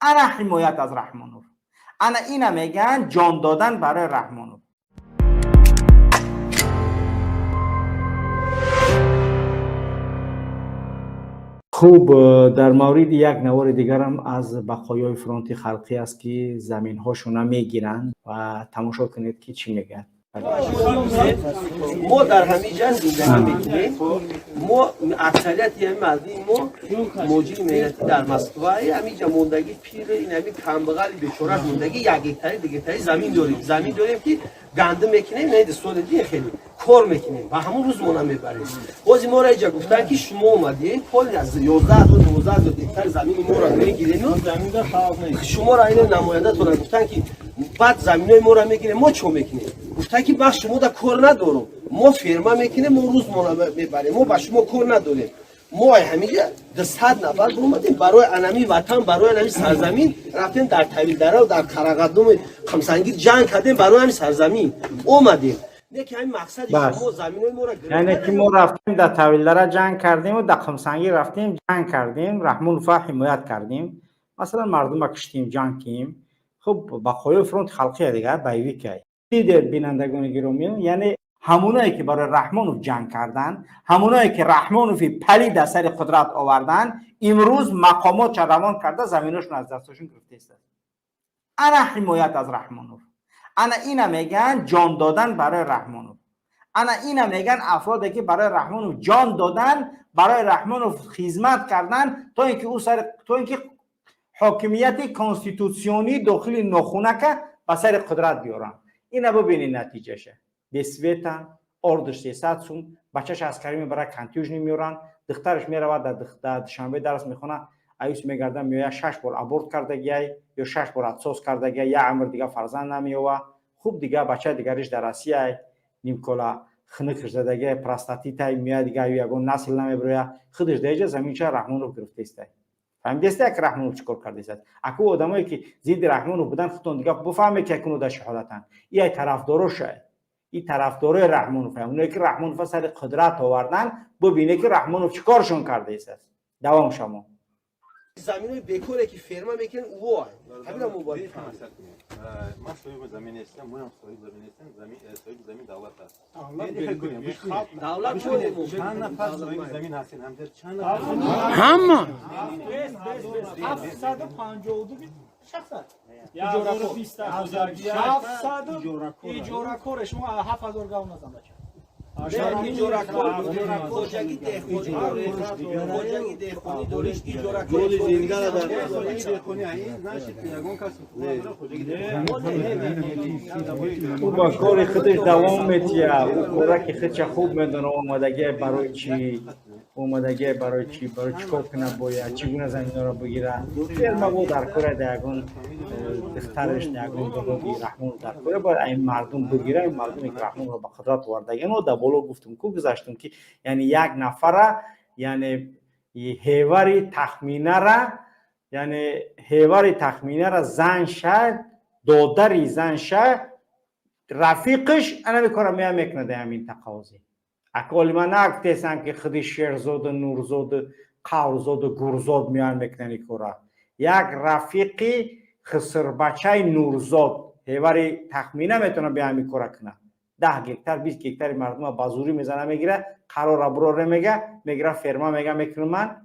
انا حمایت از رحمانوف. انا اینا میگن جان دادن برای رحمانوف. خوب، در مورد یک نوار دیگر هم از بقایای فرانت خلقی است که زمین هاشون میگیرن و تماشا کنید که چی میگن. ما در همه جا زندگی میکنیم. ما اکثریت یعنی مردم ما موجود ملتی در مسکو همه جا موندگی پیر این همه کمبغل بیچاره موندگی یک هکتاری دیگه تایی زمین داریم که گندم میکنیم. نه سال دیگه خیلی کار میکنیم و همون روز مونم میبریم. بازی ما را اینجا گفتن که شما اومدین کل از 11 تا 12 هکتار زمین ما را میگیرین و زمین را خراب نکنید. شما را اینو نماینده تو گفتن که بعد زمینای ما را میگیریم. ما چه میکنیم؟ گفتن که بخش شما دا کار ندارم. ما فرما میکنیم ما روز مونم میبریم. ما با شما کار نداریم. ما همینجا 100 نفر اومدیم برای انمی وطن، برای انمی سرزمین رفتیم در طویل دره و در قرقدم خمسنگیر جنگ کردیم برای همین سرزمین اومدیم. نه که همین مقصد شما زمینای ما را یعنی که ما رفتیم در طویل دره جنگ کردیم و در خمسنگیر رفتیم جنگ کردیم، رحمانوف حمایت کردیم، مثلا مردم کشتیم، جنگ کردیم. خب بقایای فرانت خلقی دیگه بایوی کی دیدر بینندگان گرامی، یعنی همونایی که برای رحمانوف جنگ کردن، همونایی که رحمانوف پلید از سر قدرت آوردن، امروز مقامات چه روان کرده زمیناشون از دستشون گرفته است. انا حمایت از رحمانوف. انا اینا میگن جان دادن برای رحمانوف. انا اینا میگن افرادی که برای رحمانوف جان دادن، برای رحمانوف خدمت کردن تا اینکه حاکمیت کانستیتوسیونی داخل نخونه به سر قدرت بیارن. اینا ببینید نتیجهشه. بسویتن اردش 300 سوم بچهش عسکری میبره کنتیوژ نمیورن، دخترش میره در شنبه درس میخونه، ایوس میگرده میوه 6 بار ابورت کردگی یا 6 بار اتساس کردگی یا عمر دیگه فرزند نمیوه. خوب دیگه بچه دیگرش در آسیا نیم کلا خنک زدگی پراستاتیت میاد دیگه یگون نسل نمیبره. خودش دیگه زمین چه رحمانوف گرفته است. فهمیدید که رحمانوف چیکار کرده است؟ اكو آدمایی که زید رحمانوف بودن خودتون دیگه بفهمه که اکنون در شهادتن. این طرفداراشه. این طرفدارای رحمانوف، اونایی که رحمانوف سر قدرت آوردن، ببینه که رحمانوف چیکارشون کرده است. دوام شما. زمینای بیکاره که فرما میکنن او همین موبایل ما صاحب زمین هستم، ما هم صاحب زمین هستم. صاحب زمین دولت است. دولت چند نفر صاحب زمین هستین؟ چند نفر؟ همه 752 شخص اجاره کار شما 7000 گاو نزن بچه. اجاره کار خوجگی دهخونی دارش اجاره کار زنده در دهخونی نشید یگون کس خوجگی او با کار خودش دوام میتیه. او کارا که خودش خوب میدونه اومدگی برای چی، برای چیکار کنه، باید چگونه زمینا را بگیره. فرما بود در کار دیگون دخترش دیگون بودی رحمانوف در کار باید این مردم بگیره. این مردمی که رحمانوف را به قدرت آوردگی و در بالا گفتم که گذاشتم که یعنی یک نفر یعنی هیوری تخمینه را زن شد، دادری زن شد، رفیقش انا میکنه میکنه در همین تقاضی. اکولی من نگفتم که خودی شیرزاد، نورزاد، قورزاد و گورزاد میان میکنه کورا. یک رفیقی خسر بچه نورزاد هیوری تخمینه میتونه به همین کورا کنه. 10 هکتار 20 هکتار مردم بازوری میزنه میگیره، قرار براره میگیره فرما میکنه من.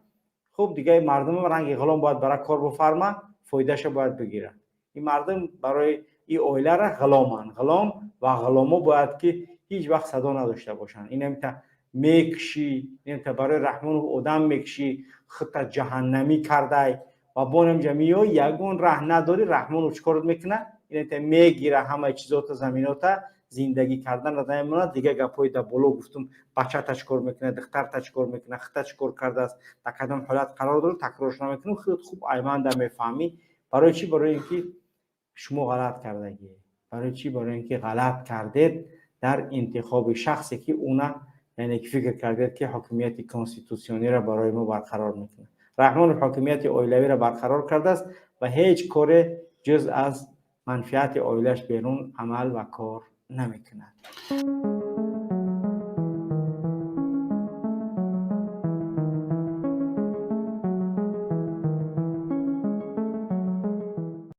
خب دیگه مردم رنگ غلام باید برای کار بفرما، فایدهش باید بگیره. این مردم برای این اویله را غلام و غلامو باید که هیچ وقت صدا نداشته باشن. این نمیتا میکشی، نمیتا برای رحمانوف آدم میکشی، خطا جهنمی کرده و بانم جمعیو یگون ره نداری. رحمانوف چکارت میکنه؟ این نمیتا میگیره همه چیزات زمیناتا زندگی کردن را نمیمونه دیگه. گپای در بالا گفتم بچه تا چکار میکنه، دختر تا چکار میکنه، خطا چکار کرده است، تا کدام حالت قرار داره تکرارش نمیکنه. خود خوب ایمان میفهمی برای چی؟ برای اینکه شما غلط کردگی. برای چی؟ برای اینکه غلط کردید در انتخاب شخصی که اونا یعنی که فکر کردید که حاکمیت کانستیتوسیونی را برای ما برقرار میکنه. رحمانوف حاکمیت اویلوی را برقرار کرده است و هیچ کار جز از منفعت اویلش بیرون عمل و کار نمیکنه.